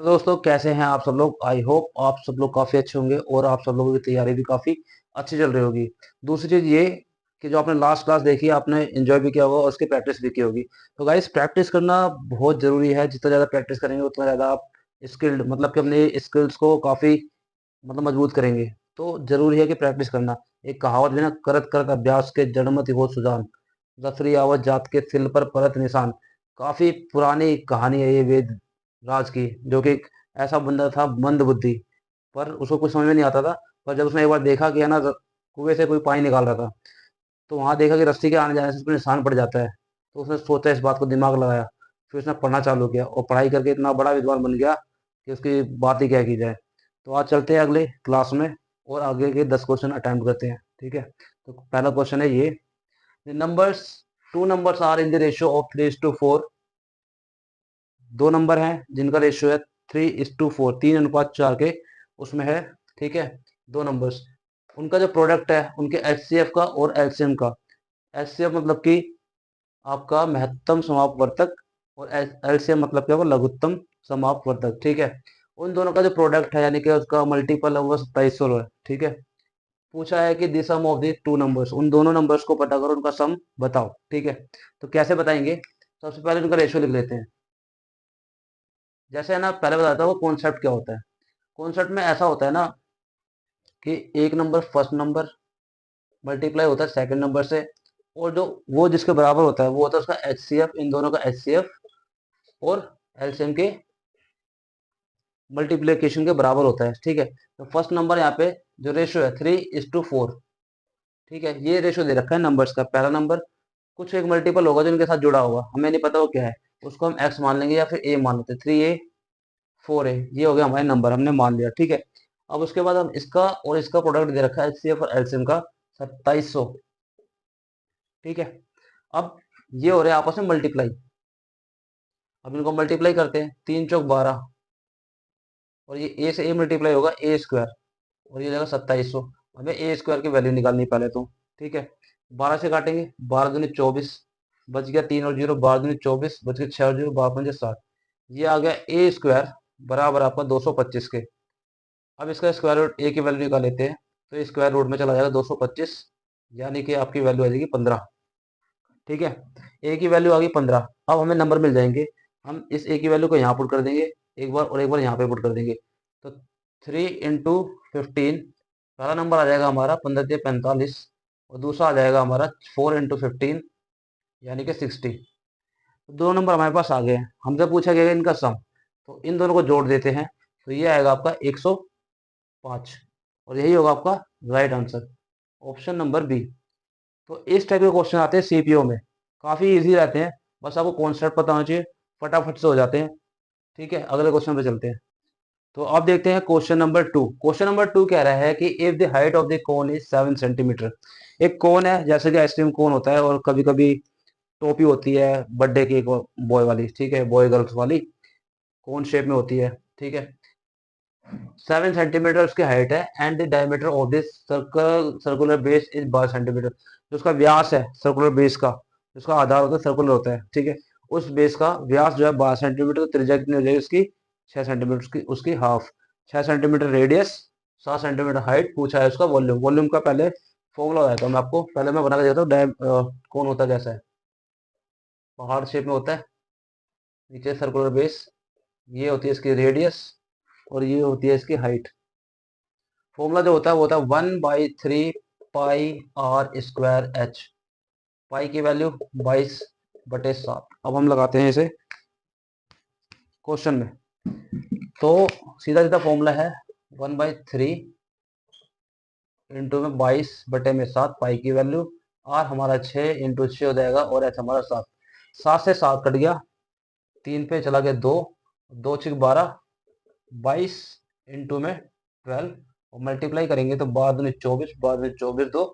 तो दोस्तों कैसे हैं आप सब लोग। आई होप आप सब लोग काफ़ी अच्छे होंगे और आप सब लोगों की तैयारी भी काफ़ी अच्छी चल रही होगी। दूसरी चीज़ ये कि जो आपने लास्ट क्लास देखी आपने एंजॉय भी किया होगा और उसकी प्रैक्टिस भी की होगी। तो गाइस प्रैक्टिस करना बहुत ज़रूरी है। जितना ज़्यादा प्रैक्टिस करेंगे उतना ज़्यादा आप स्किल्ड मतलब कि अपने स्किल्स को काफ़ी मतलब मजबूत करेंगे। तो ज़रूरी है कि प्रैक्टिस करना। एक कहावत भी ना, करत करत अभ्यास के जड़मति हो सुजान, रसरी आवत जात के सिल पर परत निशान। काफ़ी पुरानी कहानी है ये वेद राज की, जो कि एक ऐसा बंदा था मंद बुद्धि, पर उसको कुछ समझ में नहीं आता था। पर जब उसने एक बार देखा कि है ना कुएं से कोई पानी निकाल रहा था, तो वहां देखा कि रस्सी के आने जाने से उसको निशान पड़ जाता है। तो उसने सोचा, इस बात को दिमाग लगाया, फिर उसने पढ़ना चालू किया और पढ़ाई करके इतना बड़ा विद्वान बन गया कि उसकी बात ही क्या की जाए। तो आज चलते हैं अगले क्लास में और आगे के 10 क्वेश्चन अटेम्प्ट करते हैं। ठीक है, तो पहला क्वेश्चन है ये। Numbers two numbers are in the ratio of 3:4। दो नंबर हैं जिनका रेशियो है 3:4, 3:4 के उसमें है। ठीक है, दो नंबर्स, उनका जो प्रोडक्ट है उनके एचसीएफ का और एलसीएम का। एचसीएफ मतलब कि आपका महत्तम समापवर्तक, और एलसीएम मतलब क्या होगा, लघुत्तम समापवर्तक। ठीक है, उन दोनों का जो प्रोडक्ट है यानी कि उसका मल्टीपल है वो 2700 है। ठीक है, पूछा है कि the sum of the two numbers, उन दोनों नंबर्स को पता करो, उनका सम बताओ। ठीक है, तो कैसे बताएंगे, सबसे पहले उनका रेशियो लिख लेते हैं। जैसे है ना, पहले बताता हूँ कॉन्सेप्ट क्या होता है। कॉन्सेप्ट में ऐसा होता है ना कि एक नंबर फर्स्ट नंबर मल्टीप्लाई होता है सेकंड नंबर से, और जो वो जिसके बराबर होता है वो होता है उसका एचसीएफ, इन दोनों का एचसीएफ और एलसीएम के मल्टीप्लिकेशन के बराबर होता है। ठीक है, तो फर्स्ट नंबर यहाँ पे जो रेशियो है 3:4। ठीक है, ये रेशियो दे रखा है नंबर्स का। पहला नंबर कुछ एक मल्टीपल होगा जो इनके साथ जुड़ा होगा, हमें नहीं पता वो क्या है, उसको हम एक्स मान लेंगे या फिर ए मान लेते हैं। 3a 4a, ये हो गया हमारे नंबर, हमने मान लिया। ठीक है, अब उसके बाद हम इसका और इसका प्रोडक्ट दे रखा है एचसीएफ और एलसीएम का 2700। ठीक है, अब ये हो रहे हैं आपस में मल्टीप्लाई। अब इनको मल्टीप्लाई करते हैं, 3 × 4 = 12, और ये ए से ए मल्टीप्लाई होगा ए स्क्वायर, और ये जाएगा 2700। हमें ए स्क्वायर की वैल्यू निकालनी पहले तो। ठीक है, 12 से काटेंगे, 12×2 = 24, बच गया 3 और 0, 12×2 = 24, बच गया 6 और 0, 12×5 = 7। ये आ गया ए स्क्वायर बराबर आपका 225 के। अब इसका स्क्वायर रूट ए की वैल्यू निकाल लेते हैं, तो स्क्वायर रूट में चला जाएगा 225, यानी कि आपकी वैल्यू आ जाएगी 15। ठीक है, ए की वैल्यू आ गई 15। अब हमें नंबर मिल जाएंगे, हम इस ए की वैल्यू को यहाँ पुट कर देंगे एक बार, और एक बार यहाँ पे पुट कर देंगे। तो 3 × 15, पहला नंबर आ जाएगा हमारा 15×45, और दूसरा आ जाएगा हमारा 4 × 15 यानी कि 60। दो नंबर हमारे पास आ गए हैं, हमसे पूछा गया इनका सम, तो इन दोनों को जोड़ देते हैं, तो ये आएगा आपका 105, और यही होगा आपका right answer, option number B. तो इस टाइप के क्वेश्चन आते हैं सीपीओ में, काफी इजी रहते हैं, बस आपको कॉन्सेप्ट पता होना चाहिए, फटाफट से हो जाते हैं। ठीक है, अगले क्वेश्चन पे चलते हैं। तो अब देखते हैं क्वेश्चन नंबर 2। क्वेश्चन नंबर 2 कह रहा है कि if the height of the cone is 7 centimetre. एक कोन है, जैसे कि आइसक्रीम कोन होता है, और कभी कभी टोपी होती है बर्थडे की, बॉय वाली, ठीक है, बॉय गर्ल्स वाली कोन शेप में होती है। ठीक है, 7 सेंटीमीटर उसकी हाइट है, and the diameter of this circular base is 12 centimetre. जो उसका व्यास है सर्कुलर बेस का, उसका आधार होता है सर्कुलर होता है। ठीक है, उस बेस का व्यास जो है 12 सेंटीमीटर, तो त्रिज्या कितनी हो जाएगी उसकी 6 सेंटीमीटर, उसकी half. 6 centimetre radius, 7 centimetre height, पूछा है उसका वॉल्यूम। वॉल्यूम का पहले फॉर्मूला बताता हूँ मैं आपको, पहले मैं बना के देता हूँ। कौन होता है कैसा है, पहाड़ शेप में होता है, नीचे सर्कुलर बेस, ये होती है इसकी रेडियस, और ये होती है इसकी हाइट। फॉर्मूला जो होता है वो होता है 1/3 पाई r² h। पाई की वैल्यू 22/7। अब हम लगाते हैं इसे क्वेश्चन में, तो सीधा सीधा फॉर्मूला है 1/3 × 22/7, पाई की वैल्यू, आर हमारा 6 × 6 हो जाएगा, और एच हमारा 7। 7 से 7 कट गया, 3 पे चला गया 2, 2×6 = 12, 22 × 12, और मल्टीप्लाई करेंगे तो 12×24, 12×24 =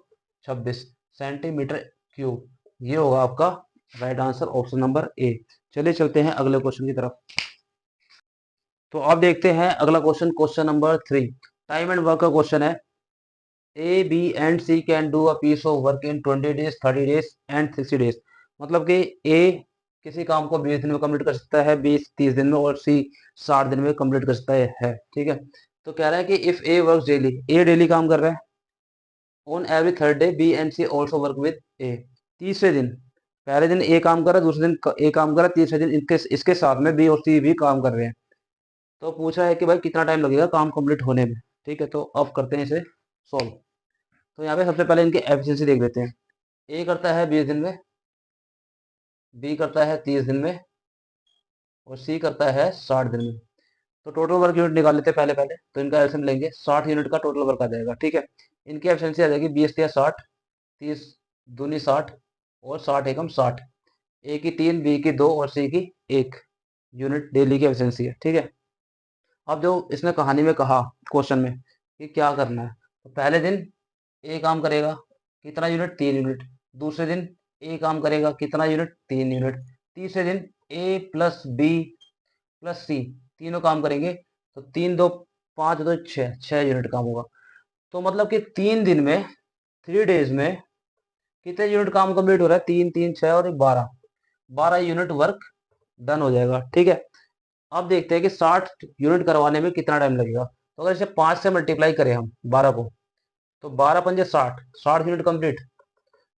26 सेंटीमीटर क्यूब। ये होगा आपका right answer, option number A. चलिए चलते हैं अगले क्वेश्चन की तरफ। तो अब देखते हैं अगला question, question number 3। Time and work का क्वेश्चन है। A B and C can do a piece of work in 20 days, 30 days and 60 days। मतलब कि ए किसी काम को 20 दिन में कंप्लीट कर सकता है, 20-30 दिन में, और सी 60 दिन में कंप्लीट कर सकता है। ठीक है, तो कह रहा है कि if A work daily, A daily काम कर रहा है, on every third day B and C also work with A, तीसरे दिन, पहले दिन ए काम कर रहा है, दूसरे दिन ए काम कर रहा है, तीसरे दिन इनके इसके साथ में बी और सी भी काम कर रहे हैं। तो पूछा है कि भाई कितना टाइम लगेगा काम कंप्लीट होने में। ठीक है, तो अब करते हैं इसे सॉल्व। तो यहाँ पे सबसे पहले इनकी एफिशिएंसी देख लेते हैं। ए करता है 20 दिन में, बी करता है 30 दिन में, और सी करता है 60 दिन में। तो टोटल वर्क यूनिट निकाल लेते हैं पहले पहले। तो इनका एलसीएम लेंगे, 60 यूनिट का टोटल वर्क आ जाएगा। ठीक है, इनकी एफिशिएंसी आ जाएगी 20 या 60, 30 दूनी 60, और 60 एकम 60। ए की 3, बी की 2 और सी की 1 यूनिट डेली की एफिशिएंसी है। ठीक है, अब जो इसने कहानी में कहा, क्वेश्चन में, कि क्या करना है, तो पहले दिन ए काम करेगा, कितना यूनिट, 3 यूनिट। दूसरे दिन ए काम करेगा, कितना यूनिट, 3 यूनिट। तीसरे दिन ए प्लस बी प्लस सी तीनों काम करेंगे, तो 3 2 5 2 6 यूनिट काम होगा। तो मतलब कि 3 दिन में, 3 डेज में कितने यूनिट काम कंप्लीट हो रहा है, 3 3 6 और 12, 12 यूनिट वर्क डन हो जाएगा। ठीक है, अब देखते हैं कि 60 यूनिट करवाने में कितना टाइम लगेगा। तो अगर इसे 5 से मल्टीप्लाई करें हम 12 को, तो 12 पंजे 60, 60 यूनिट कंप्लीट।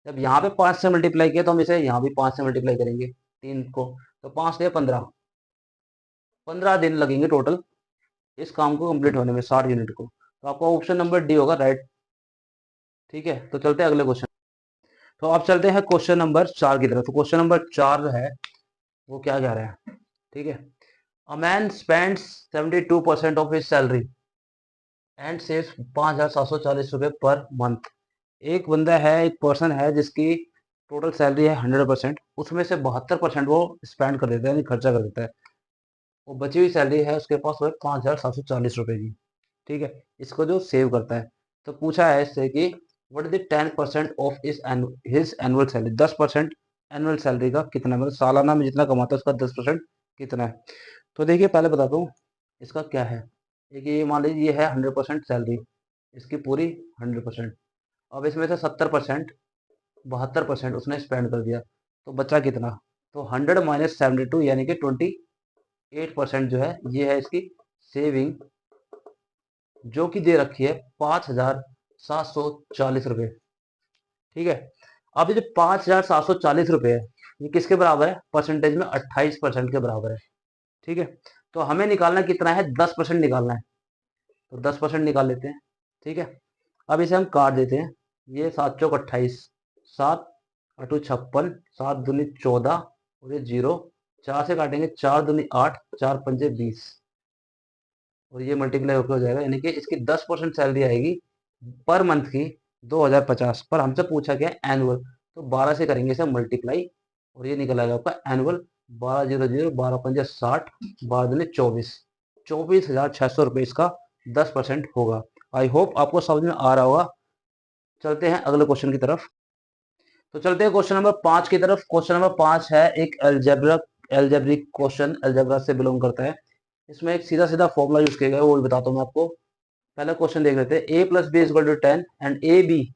जब यहाँ पे 5 से मल्टीप्लाई किया, तो हम इसे यहाँ भी 5 से मल्टीप्लाई करेंगे 3 को, तो 5 से 15, 15 दिन लगेंगे टोटल इस काम को कंप्लीट होने में, 60 यूनिट को। तो आपका ऑप्शन नंबर डी होगा राइट। ठीक है, तो चलते हैं अगले क्वेश्चन। तो अब चलते हैं क्वेश्चन नंबर 4 की तरफ। तो क्वेश्चन नंबर 4 है, वो क्या कह रहा है। ठीक है, a man spends 72% of his salary and saves 5,740 रुपये पर मंथ। एक बंदा है, एक पर्सन है, जिसकी टोटल सैलरी है 100%, उसमें से 72% वो स्पेंड कर देता है, यानी खर्चा कर देता है। वो बची हुई सैलरी है उसके पास, वो है 5,740 रुपये की। ठीक है, इसको जो सेव करता है, तो पूछा है इससे कि what is the 10% of his annual salary, 10% annual salary का कितना, मतलब सालाना में जितना कमाता है उसका 10% कितना है। तो देखिए पहले बताता हूँ इसका क्या है। एक ये मान लीजिए ये है 100% सैलरी, इसकी पूरी 100%। अब इसमें से 70%, 72% उसने स्पेंड कर दिया, तो बचा कितना, तो 100 माइनस 72 यानी कि 28% जो है, ये है इसकी सेविंग, जो कि दे रखी है 5,740 रुपये। ठीक है, अब ये जो 5,740 रुपये है, ये किसके बराबर है, परसेंटेज में 28% के बराबर है। ठीक है, तो हमें निकालना कितना है, 10% निकालना है, तो 10% निकाल लेते हैं। ठीक है, अब इसे हम काट देते हैं, ये 7 चौक 28, 7 अठू 56, 7 दूनी 14, और ये 0, 4 से काटेंगे, 4 दूनी 8, 4 पंजे 20, और ये मल्टीप्लाई होकर हो जाएगा, यानी कि इसकी 10% सैलरी आएगी पर मंथ की 2,050। पर हमसे पूछा गया एनुअल, तो 12 से करेंगे इसे मल्टीप्लाई, और ये निकल आएगा आपका एनुअल 12,000, 12 पंजे 60, 12 दूनी 24, 24,600 रुपये इसका 10% होगा। आई होप आपको समझ में आ रहा होगा। चलते हैं अगले क्वेश्चन की तरफ। तो चलते हैं क्वेश्चन नंबर 5 की तरफ। क्वेश्चन नंबर 5 है एक एल्जेब्रिक क्वेश्चन, एल्जेब्रा से बिलोंग करता है। इसमें एक सीधा सीधा फॉर्मूला यूज किया गया है, वो भी बताता हूँ मैं आपको। पहला क्वेश्चन देख लेते हैं, A plus B is equal to 10 and A B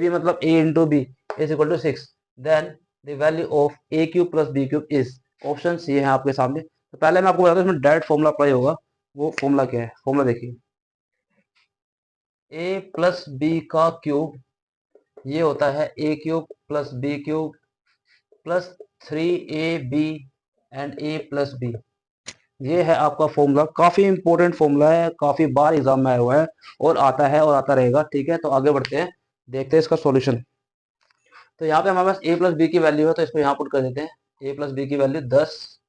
मतलब A into B is equal to 6, then the value of A cube plus B cube is. Option ये है आपके सामने। तो पहले मैं आपको बताता हूँ इसमें डायरेक्ट फॉर्मूला अप्लाई होगा। वो फॉर्मूला क्या है, फॉर्मूला देखिए, ए प्लस बी का क्यूब ये होता है A cube plus B cube plus 3ab and A plus B. ये है आपका फॉर्मूला, काफी इंपॉर्टेंट फॉर्मूला है, काफी बार एग्जाम में आया हुआ है, और आता रहेगा। ठीक है, तो आगे बढ़ते हैं, देखते हैं इसका सॉल्यूशन। तो यहाँ पे हमारे पास ए प्लस बी की वैल्यू है, तो इसको यहाँ पुट कर देते हैं। ए प्लस बी की वैल्यू 10,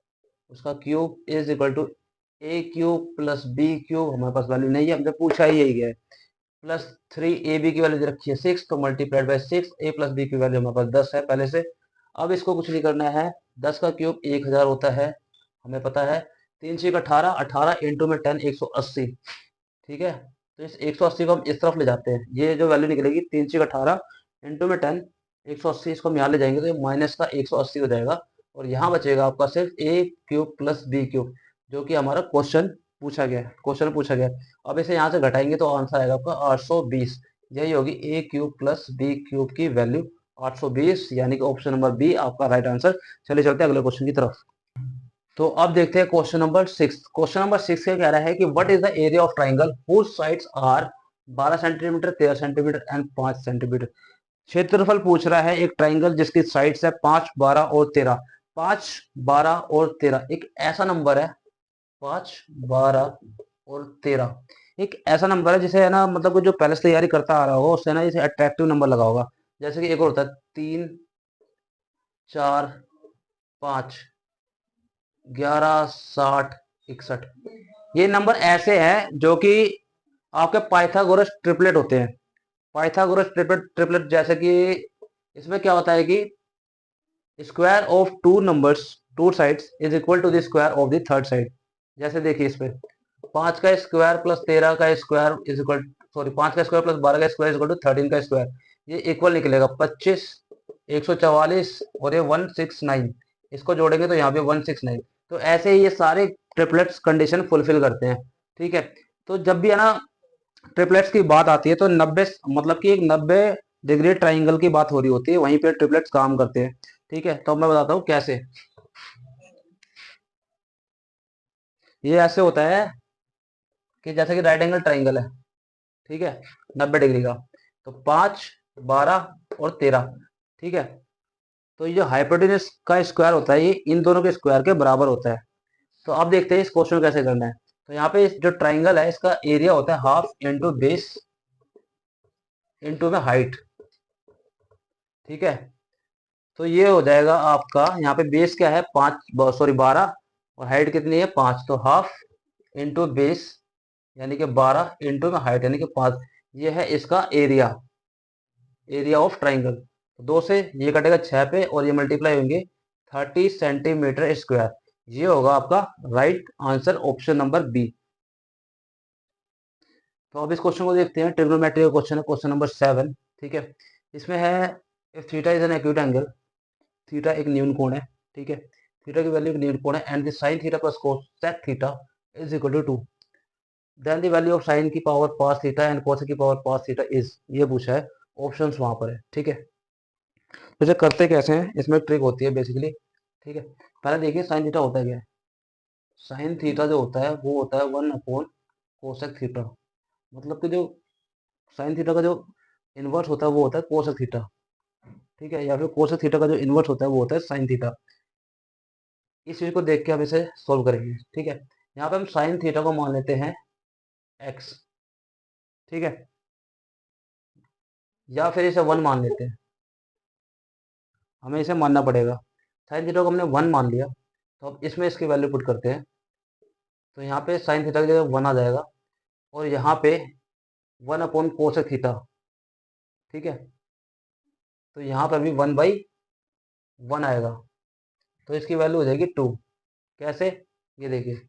उसका cube is equal to A cube plus B cube, हमारे पास वैल्यू नहीं है, हमने पूछा ही यही है, प्लस 3ab की वैल्यू दे रखी है 6, तो multiplied by 6, A plus B की वैल्यू हमारे पास 10 है पहले से। अब इसको कुछ नहीं करना है, 10 का क्यूब 1000 होता है, हमें पता है। 3 6 18, 18 इंटू में 10, 180। ठीक है, तो इस 180 को हम इस तरफ ले जाते हैं, ये जो वैल्यू निकलेगी 3 6 18 इंटू में 10, 180, इसको हम यहाँ ले जाएंगे तो ये माइनस का 180 हो जाएगा, और यहाँ बचेगा आपका सिर्फ ए क्यूब प्लस बी क्यूब, जो कि हमारा क्वेश्चन पूछा गया। अब इसे यहाँ से घटाएंगे तो आंसर आएगा आपका 820। यही होगी ए क्यूब प्लस बी क्यूब की वैल्यू 820, यानी कि ऑप्शन नंबर बी आपका राइट आंसर। चलिए चलते हैं अगले क्वेश्चन की तरफ। तो अब देखते हैं क्वेश्चन नंबर 6। क्वेश्चन नंबर 6 क्या कह रहा है कि what is the area of triangle whose sides are 12 centimetre, 13 centimetre and 5 centimetre. क्षेत्रफल पूछ रहा है एक ट्राइंगल जिसकी साइड्स है 5, 12 और 13। 5, 12 और 13 एक ऐसा नंबर है, 5, 12 और 13 एक ऐसा नंबर है जिसे है ना, मतलब कि जो पहले से तैयारी करता आ रहा होगा उससे ना इसे अट्रैक्टिव नंबर लगा होगा। जैसे कि एक और होता है 3, 4, 5, 11, 60, 61। ये नंबर ऐसे हैं जो कि आपके पाइथागोरस ट्रिपलेट होते हैं। पाइथागोरस ट्रिपलेट ट्रिपलेट जैसे कि इसमें क्या होता है कि square of two numbers two sides is equal to the square of the third side. जैसे देखिए इस पे 5 का स्क्वायर प्लस 13 का स्क्वायर इज इक्वल, सॉरी 5 का स्क्वायर प्लस 12 का स्क्वायर इज इक्वल टू 13 का स्क्वायर। ये इक्वल निकलेगा 25, 144 और ये 169। इसको जोड़ेंगे तो यहाँ पे 169। तो ऐसे ही ये सारे ट्रिपलेट्स कंडीशन फुलफिल करते हैं। ठीक है, तो जब भी है ना ट्रिपलेट्स की बात आती है तो 90, मतलब कि एक 90 डिग्री ट्राइंगल की बात हो रही होती है, वहीं पे ट्रिपलेट्स काम करते हैं। ठीक है, तो मैं बताता हूँ कैसे। ये ऐसे होता है कि जैसे कि राइट एंगल ट्राइंगल है, ठीक है, 90 डिग्री का। तो 5, 12 और 13। ठीक है, तो ये जो हाइपोटेन्यूज का स्क्वायर होता है ये इन दोनों के स्क्वायर के बराबर होता है। तो अब देखते हैं इस क्वेश्चन को कैसे करना है। तो यहाँ पे जो ट्राइंगल है इसका एरिया होता है हाफ इंटू बेस इंटू में हाइट। ठीक है, तो ये हो जाएगा आपका, यहाँ पे बेस क्या है 5, सॉरी 12, और हाइट कितनी है 5। तो हाफ इंटू बेस यानी कि 12 इंटू में हाइट यानी कि 5। ये है इसका एरिया, एरिया ऑफ ट्राइंगल। दो से ये कटेगा 6 पे और ये मल्टीप्लाई होंगे 30 सेंटीमीटर स्क्वायर। ये होगा आपका right answer, option number B. तो अब इस क्वेश्चन को देखते हैं, ट्रिग्नोमेट्री का क्वेश्चन है, क्वेश्चन नंबर 7। ठीक है, इसमें है if theta is an acute angle, theta एक न्यून कोण है। ठीक है, थीटा की वैल्यू एक न्यून कोण है and the sine theta plus cosec theta is equal to 2, then the value of sine की पावर पास थीटा एंड कोसेक की पावर पास थीटा इज, ये पूछा है। ऑप्शंस वहां पर है। ठीक है, तो इसे करते कैसे हैं, इसमें ट्रिक होती है बेसिकली। ठीक है, पहले देखिए साइन थीटा होता है क्या है। साइन थीटा जो होता है वो होता है 1 अपॉन कोसेक थीटा। मतलब कि जो साइन थीटा का जो इनवर्स होता है वो होता है कोसेक थीटा। ठीक है, या फिर कोसेक थीटा का जो इनवर्स होता है वो होता है साइन थीटा। इस चीज को देख के हम इसे सोल्व करेंगे। ठीक है, यहाँ पे हम साइन थीटा को मान लेते हैं एक्स। ठीक है, या फिर इसे 1 मान लेते हैं, हमें इसे मानना पड़ेगा। साइन थीटा को हमने 1 मान लिया, तो अब इसमें इसकी वैल्यू पुट करते हैं। तो यहाँ पे साइन थीटा की जगह 1 आ जाएगा और यहाँ पे 1 अपॉन कोसेक थीटा। ठीक है, तो यहाँ पर भी 1/1 आएगा, तो इसकी वैल्यू हो जाएगी 2। कैसे, ये देखिए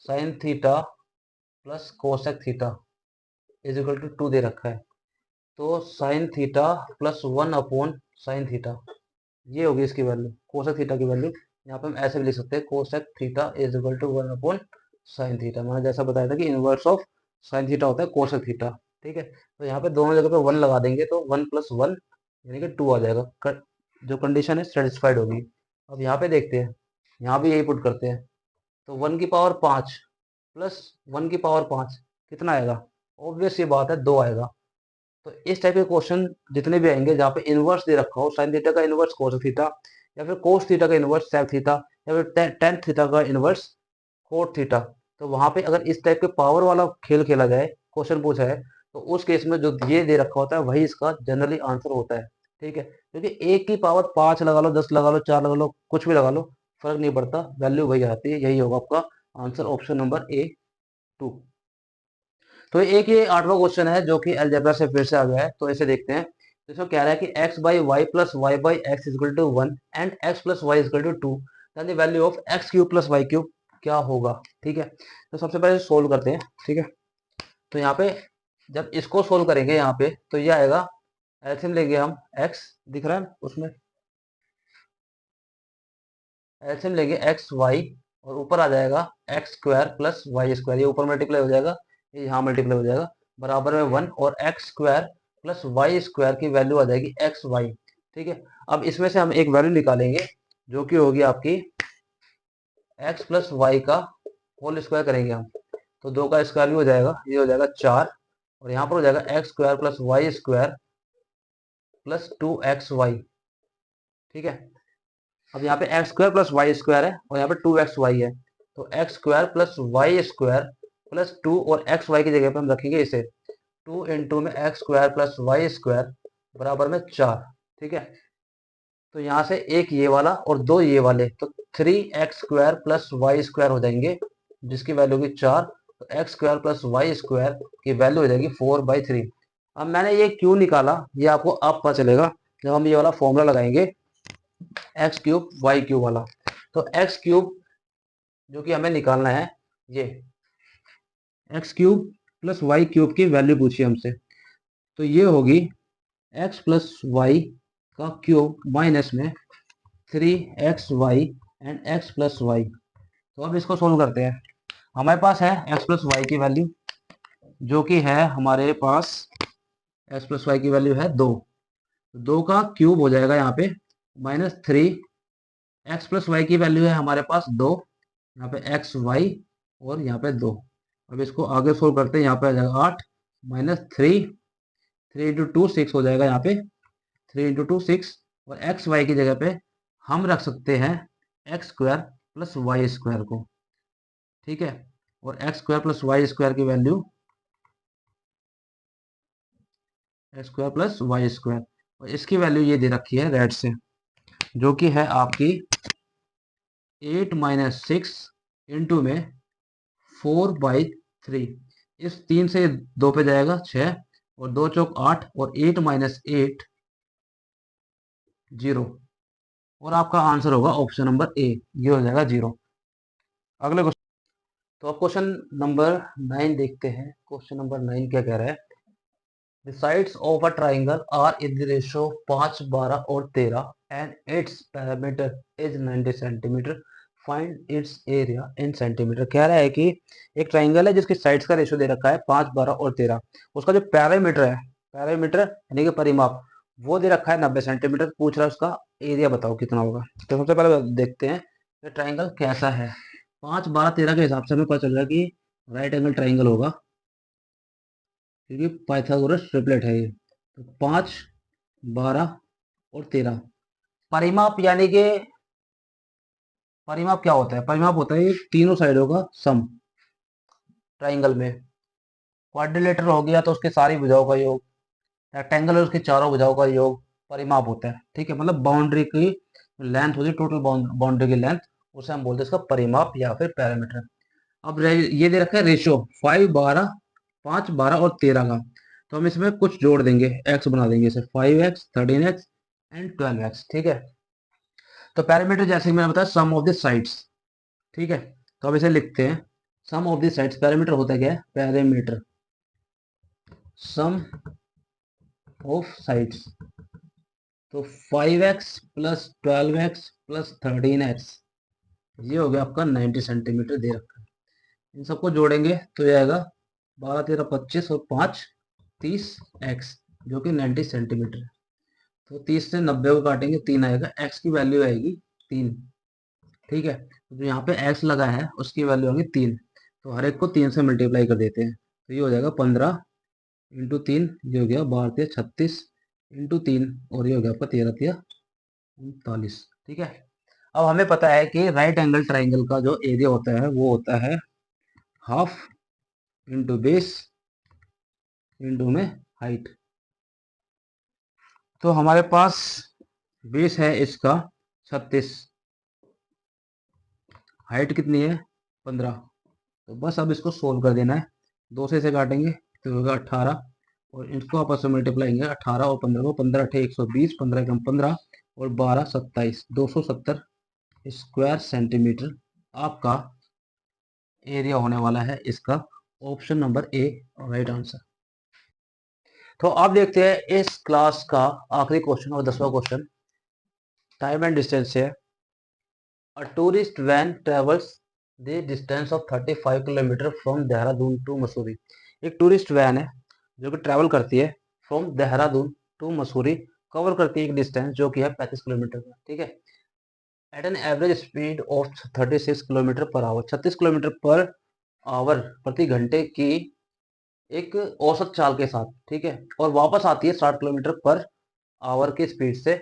sine theta plus cosec theta is equal to 2 दे रखा है। तो sine theta plus 1 upon sine theta, ये होगी इसकी वैल्यू, कोसेक थीटा की वैल्यू। यहाँ पे हम ऐसे भी लिख सकते हैं cosec theta is equal to 1 upon sine theta. मैंने जैसा बताया था कि इनवर्स ऑफ साइन थीटा होता है कोसेक थीटा। ठीक है, तो यहाँ पे दोनों जगह पे 1 लगा देंगे तो 1 + 1 यानी कि 2 आ जाएगा। जो कंडीशन है सेटिस्फाइड होगी। अब यहाँ पे देखते हैं, यहाँ भी यही पुट करते हैं। तो 1 की पावर 5 प्लस 1 की पावर 5 कितना आएगा, ऑब्वियस ये बात है 2 आएगा। तो इस टाइप के क्वेश्चन जितने भी आएंगे जहाँ पे इनवर्स दे रखा हो, साइन थीटा का इनवर्स कोस थीटा, या फिर कोस थीटा का इनवर्स सेक थीटा, या फिर टेन थीटा का इनवर्स कोट थीटा, तो वहां पे अगर इस टाइप के पावर वाला खेल खेला जाए, क्वेश्चन पूछा है, तो उस केस में जो ये दे रखा होता है वही इसका जनरली आंसर होता है। ठीक है, क्योंकि 1 की पावर 5 लगा लो, 10 लगा लो, 4 लगा लो, कुछ भी लगा लो, फर्क नहीं पड़ता, वैल्यू वही आती है। यही होगा आपका आंसर, ऑप्शन नंबर A2। तो एक ये 8वां क्वेश्चन है जो कि अलजेब्रा से फिर से आ गया है, तो इसे देखते हैं। तो इसमें कह रहा है कि x/y plus y/x equal to 1 and x plus Y equal to 2, then the value of x³ plus y³ क्या होगा। ठीक है, तो सबसे पहले सोल्व करते हैं। ठीक है, तो यहाँ पे जब इसको सोल्व करेंगे यहाँ पे तो ये आएगा, एलसीएम लेंगे हम, x दिख रहा है उसमें, एलसीएम लेंगे एक्स वाई और ऊपर आ जाएगा x² प्लस y², ये ऊपर मल्टीप्लाई हो जाएगा, ये यहाँ मल्टीप्लाई हो जाएगा, बराबर में 1, और x² प्लस y² की वैल्यू आ जाएगी xy। ठीक है। अब इसमें से हम एक वैल्यू निकालेंगे जो कि होगी आपकी x प्लस वाई का होल स्क्वायर करेंगे हम, तो 2 का स्क्वायर भी हो जाएगा, ये हो जाएगा 4, और यहाँ पर हो जाएगा X square plus Y square plus 2xy। ठीक है। अब यहाँ पे X square plus Y square है और यहाँ पे 2xy है, तो X square plus Y square plus 2, और एक्स वाई की जगह पे हम रखेंगे इसे 2 इंटू में X square plus Y square बराबर में 4। ठीक है। तो यहाँ से एक ये वाला और दो ये वाले, तो 3x square plus Y square हो जाएंगे, जिसकी वैल्यू होगी 4। तो X square plus Y square की वैल्यू हो जाएगी 4/3। अब मैंने ये क्यों निकाला ये आपको अब पता चलेगा जब हम ये वाला फॉर्मूला लगाएंगे एक्स क्यूब वाई क्यूब वाला। तो एक्स क्यूब जो कि हमें निकालना है, ये X cube plus Y cube की वैल्यू पूछी हमसे, तो ये होगी एक्स प्लस वाई का क्यूब माइनस में 3xy and x plus Y. तो अब इसको सोल्व करते हैं। हमारे पास है x प्लस वाई की वैल्यू जो कि है हमारे पास x प्लस वाई की वैल्यू है 2, 2 का क्यूब हो जाएगा यहाँ पे -3, x प्लस वाई की वैल्यू है हमारे पास 2, यहाँ पे एक्स वाई और यहाँ पे 2। अब इसको आगे सोल्व करते हैं, यहाँ पे आ जाएगा 8 -3, 3 इंटू 2 6 हो जाएगा, यहाँ पे 3 इंटू 2 6, और एक्स वाई की जगह पे हम रख सकते हैं X square plus Y square को। ठीक है। और X square plus Y square की value X square plus Y square, और इसकी वैल्यू ये दे रखी है रेड से, जो कि है आपकी 8 माइनस 6 इंटू में 4/3। इस 3 से 2 पे जाएगा 6, और 2 चौक 8, और 8 माइनस 8 0, और आपका आंसर होगा ऑप्शन नंबर ए, ये हो जाएगा 0। अगले क्वेश्चन, तो अब क्वेश्चन नंबर 9 देखते हैं। क्वेश्चन नंबर 9 क्या कह रहा है? The sides of a triangle are in the ratio 5, 12 और 13 and its perimeter is 90 centimetre. Find its area in centimetre. कह रहा है कि एक ट्राइंगल है जिसकी साइड्स का रेशियो दे रखा है 5, 12 और 13। उसका जो पैरामीटर है, पैरामीटर यानी कि परिमाप, वो दे रखा है 90 सेंटीमीटर। पूछ रहा है उसका एरिया बताओ कितना होगा। तो सबसे पहले देखते हैं कि ट्राइंगल कैसा है। 5, 12, 13 के हिसाब से हमें पता चल रहा है कि राइट एंगल ट्राइंगल होगा, क्योंकि पाइथागोरस ट्रिपलेट है ये। तो 5, 12 और 13 परिमाप, यानी कि परिमाप क्या होता है? परिमाप होता है तीनों साइडों का सम। ट्राइंगल में क्वाड्रिलेटर हो गया तो उसके सारी भुजाओं का योग, रेक्टेंगल है उसकी चारों भुजाओं का योग परिमाप होता है। ठीक है। मतलब बाउंड्री की लेंथ होती है, टोटल बाउंड्री की लेंथ, उसे हम बोलते हैं इसका परिमाप या फिर पैरामीटर। अब ये दे रखा है रेशियो 5, 12, 5, 12 और 13 का, तो हम इसमें कुछ जोड़ देंगे, एक्स बना देंगे इसे, 5x, 13x एंड 12x। ठीक है। तो पैरामीटर जैसे कि मैंने बताया सम ऑफ द साइड्स। ठीक है। तो अब इसे लिखते हैं sum of the sides. Parameter होता क्या है? Parameter sum of sides. तो 5x plus 12x plus 13x, ये हो गया आपका 90 सेंटीमीटर दे रखा है। इन सबको जोड़ेंगे तो ये आएगा 12, 13, 25 और 5 30x, जो कि 90 सेंटीमीटर है। तो 30 से 90 को काटेंगे 3 आएगा, x की वैल्यू आएगी 3। ठीक है। तो जो यहाँ पे x लगा है उसकी वैल्यू होगी 3, तो हर एक को 3 से मल्टीप्लाई कर देते हैं, तो ये हो जाएगा 15 इंटू 3, ये हो गया 12, 13, 36 इंटू 3, और ये हो गया आपका 13, 13, 39। ठीक है। अब हमें पता है कि राइट एंगल ट्राइंगल का जो एरिया होता है वो होता है हाफ इंटू बेस इंटू में हाइट। तो हमारे पास बेस है इसका 36, हाइट कितनी है 15। तो बस अब इसको सोल्व कर देना है। 2 से इसे काटेंगे तो होगा 18, और इसको आपस में मल्टीप्लाई करेंगे 18 और 15 को, 15 8 120, 15 कम 15 और 12 27, 270 स्क्वायर सेंटीमीटर आपका एरिया होने वाला है इसका। Option number A right answer. तो आप देखते हैं इस क्लास का आखिरी क्वेश्चन और 10वां क्वेश्चन। टाइम एंड डिस्टेंस है। A tourist van travels the distance of 35 kilometre from Dehradun to Mussoorie. एक टूरिस्ट वैन है जो कि ट्रैवल करती है from Dehradun to Mussoorie cover करती है एक डिस्टेंस जो कि है 35 किलोमीटर का, ठीक है। At an average speed of 36 kilometre per hour, 36 kilometre per hour प्रति घंटे की एक औसत चाल के साथ, ठीक है, और वापस आती है 60 किलोमीटर पर आवर की स्पीड से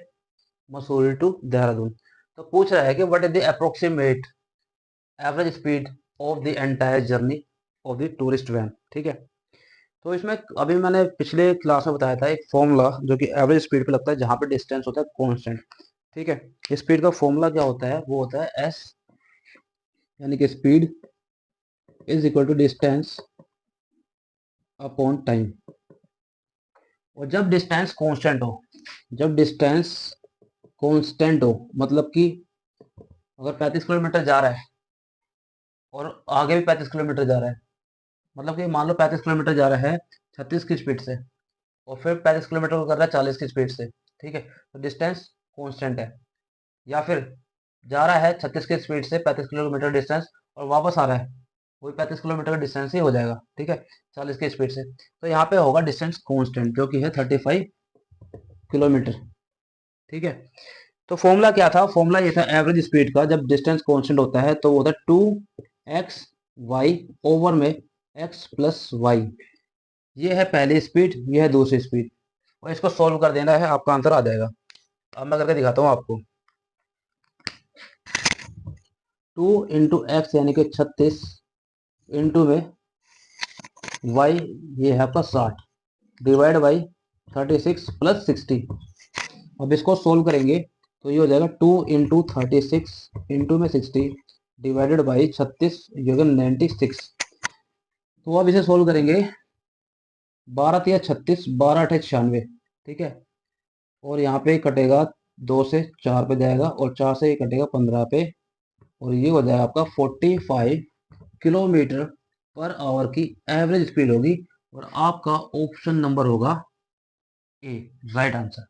मसूरी टू देहरादून। तो पूछ रहा है कि what is the approximate average speed of the entire journey of the tourist van, ठीक है। तो इसमें अभी मैंने पिछले क्लास में बताया था एक फॉर्मूला जो कि एवरेज स्पीड पे लगता है जहां पे डिस्टेंस होता है कांस्टेंट, ठीक है। स्पीड का फॉर्मूला क्या होता है, वो होता है एस, यानी कि speed is equal to distance upon time. और जब डिस्टेंस कांस्टेंट हो, जब डिस्टेंस कांस्टेंट हो मतलब कि अगर 35 किलोमीटर जा रहा है और आगे भी 35 किलोमीटर जा रहा है, मतलब कि मान लो 35 किलोमीटर जा रहा है 36 की स्पीड से और फिर 35 किलोमीटर को कर रहा है 40 की स्पीड से, ठीक है, तो डिस्टेंस कांस्टेंट है। या फिर जा रहा है 36 की स्पीड से 35 किलोमीटर डिस्टेंस और वापस आ रहा है, वही 35 किलोमीटर का डिस्टेंस ही हो जाएगा, ठीक है, 40 की स्पीड से। तो यहाँ पे होगा डिस्टेंस कांस्टेंट जो कि है 35 किलोमीटर, ठीक है। तो फॉर्मूला क्या था, फॉर्मूला ये था एवरेज स्पीड का, जब डिस्टेंस कांस्टेंट होता है तो वो होता है 2x y ओवर में x प्लस वाई। ये है पहली स्पीड, ये है दूसरी स्पीड, और इसको सॉल्व कर देना है, आपका आंसर आ जाएगा। अब मैं करके दिखाता हूँ आपको। 2 इंटू एक्स यानी कि 36 इंटू में y, ये है आपका 60 डिवाइड बाई 36 प्लस 60। अब इसको सोल्व करेंगे तो ये हो जाएगा 2 इंटू 36 इंटू में 60 डिवाइडेड बाई 36 ये 96। तो अब इसे सोल्व करेंगे, 12 या 36, 12 8 96, ठीक है, और यहाँ पे कटेगा 2 से 4 पे जाएगा और 4 से ये कटेगा 15 पे, और ये हो जाएगा आपका 45 किलोमीटर पर आवर की एवरेज स्पीड होगी। और आपका ऑप्शन नंबर होगा ए, राइट आंसर।